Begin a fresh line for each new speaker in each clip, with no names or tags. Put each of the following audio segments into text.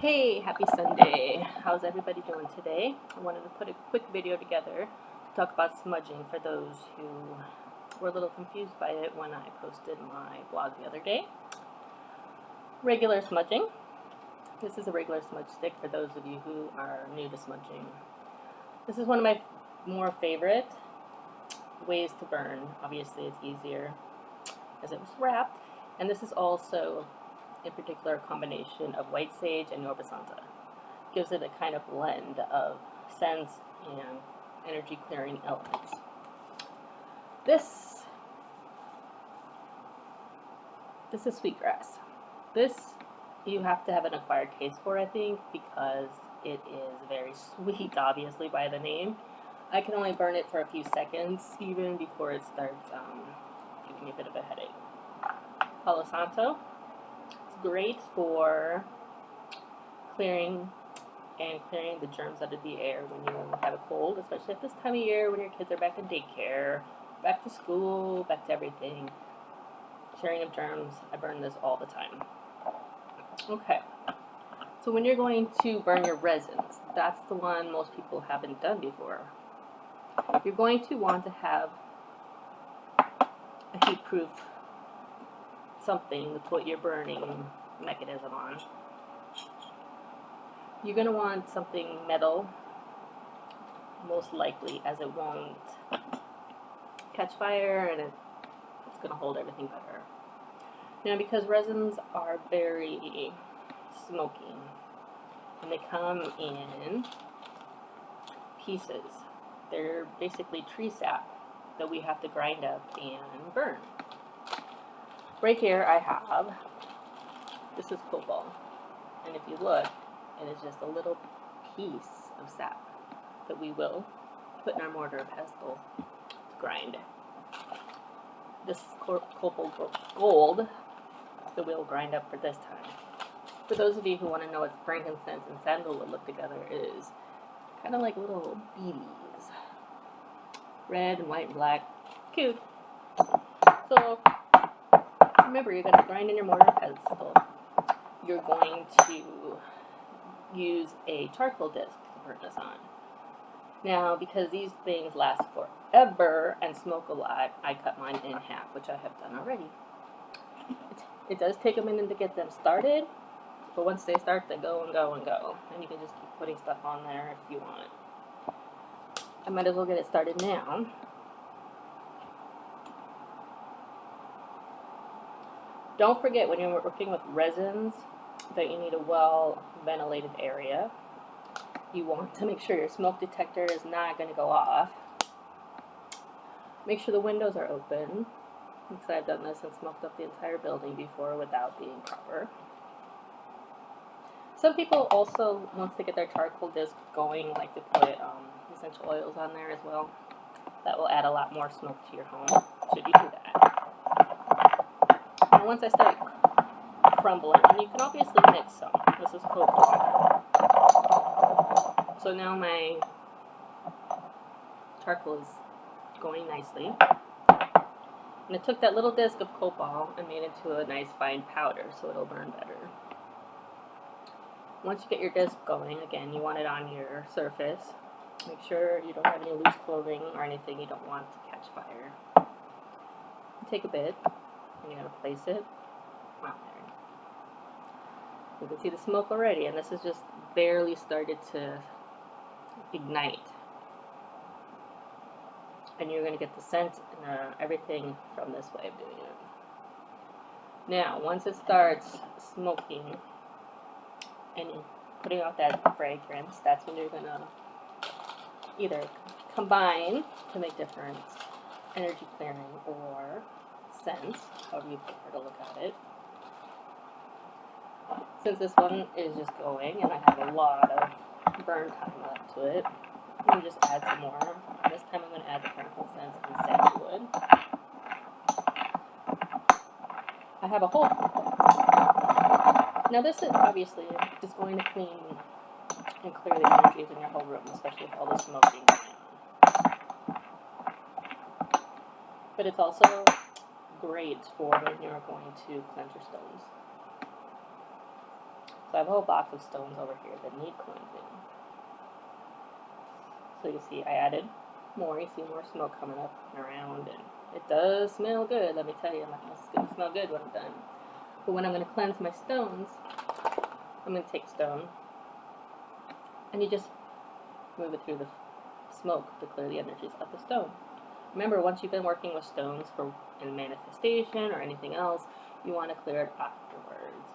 Hey, happy Sunday. How's everybody doing today? I wanted to put a quick video together to talk about smudging for those who were a little confused by it when I posted my blog the other day. Regular smudging. This is a regular smudge stick for those of you who are new to smudging. This is one of my more favorite ways to burn. Obviously it's easier as it was wrapped, and this is also in particular a combination of white sage and Yorba Santa. Gives it a kind of blend of scents and energy clearing elements. This is sweetgrass. This you have to have an acquired taste for, I think, because it is very sweet, obviously by the name. I can only burn it for a few seconds even before it starts giving me a bit of a headache. Palo Santo. Great for clearing the germs out of the air when you have a cold, especially at this time of year when your kids are back in daycare, back to school, back to everything. Sharing of germs, I burn this all the time. Okay, so when you're going to burn your resins, that's the one most people haven't done before. You're going to want to have a heat-proof something to put your burning mechanism on. You're going to want something metal, most likely, as it won't catch fire and it's going to hold everything better. Now, because resins are very smoky and they come in pieces, they're basically tree sap that we have to grind up and burn. Right here I have, this is cobalt, and if you look, it is just a little piece of sap that we will put in our mortar and pestle to grind. This cobalt gold that we'll grind up for this time. For those of you who want to know what frankincense and sandalwood look together, is kind of like little beads. Red and white and black. Cute. So remember, you're going to grind in your mortar and pestle. You're going to use a charcoal disc to burn this on. Now, because these things last forever and smoke a lot, I cut mine in half, which I have done already. It does take a minute to get them started, but once they start, they go and go and go. And you can just keep putting stuff on there if you want. I might as well get it started now. Don't forget, when you're working with resins, that you need a well-ventilated area. You want to make sure your smoke detector is not going to go off. Make sure the windows are open, because I've done this and smoked up the entire building before without being proper. Some people also, once they get their charcoal disc going, like to put essential oils on there as well. That will add a lot more smoke to your home, should you do that. And once I start crumbling, and you can obviously mix some. This is cobalt. So now my charcoal is going nicely. And I took that little disc of cobalt and made it into a nice fine powder so it'll burn better. Once you get your disc going, again, you want it on your surface. Make sure you don't have any loose clothing or anything you don't want to catch fire. Take a bit, and you're going to place it on there. You can see the smoke already, and this has just barely started to ignite. And you're going to get the scent and everything from this way of doing it. Now, once it starts smoking and putting out that fragrance, that's when you're going to either combine to make different energy clearing or scents, however you prefer to look at it. Since this one is just going and I have a lot of burn time left to it, I'm going to just add some more. This time I'm going to add the frankincense and sandalwood. I have a whole. Now this is obviously just going to clean and clear the energies in your whole room, especially with all the smoking going on. But it's also great for when you're going to cleanse your stones. So I have a whole box of stones over here that need cleansing. So you see I added more. You see more smoke coming up and around, and it does smell good, let me tell you. It's going to smell good when I'm done. But when I'm going to cleanse my stones, I'm going to take a stone, and you just move it through the smoke to clear the energies of the stone. Remember, once you've been working with stones in manifestation or anything else, you want to clear it afterwards.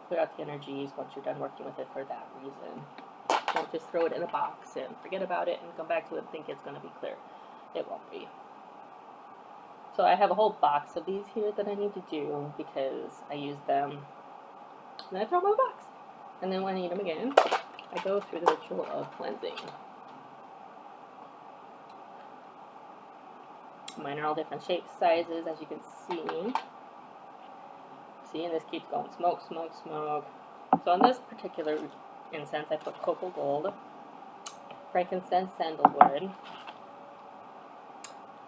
Clear out the energies once you're done working with it for that reason. Don't just throw it in a box and forget about it and come back to it and think it's going to be clear. It won't be. So I have a whole box of these here that I need to do because I use them. And then I throw them in a box. And then when I need them again, I go through the ritual of cleansing. Mine are all different shapes, sizes, as you can see. See, and this keeps going. Smoke, smoke, smoke. So on this particular incense, I put copal gold, frankincense, sandalwood,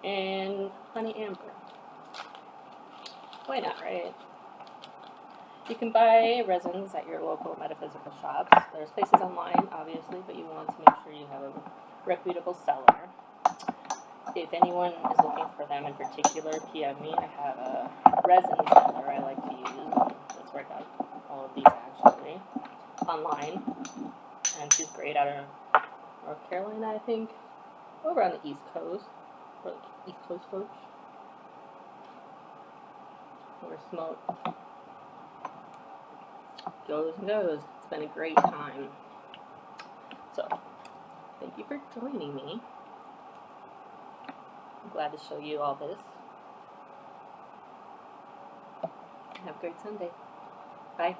and honey amber. Why not, right? You can buy resins at your local metaphysical shops. There's places online, obviously, but you want to make sure you have a reputable seller. If anyone is looking for them in particular, PM me. I have a resin seller I like to use. That's where I got all of these actually, online. And she's great out of North Carolina, I think. Over on the East Coast. Or like East Coast folks. More smoke goes and goes. It's been a great time. So, thank you for joining me. I'm glad to show you all this. Have a great Sunday. Bye.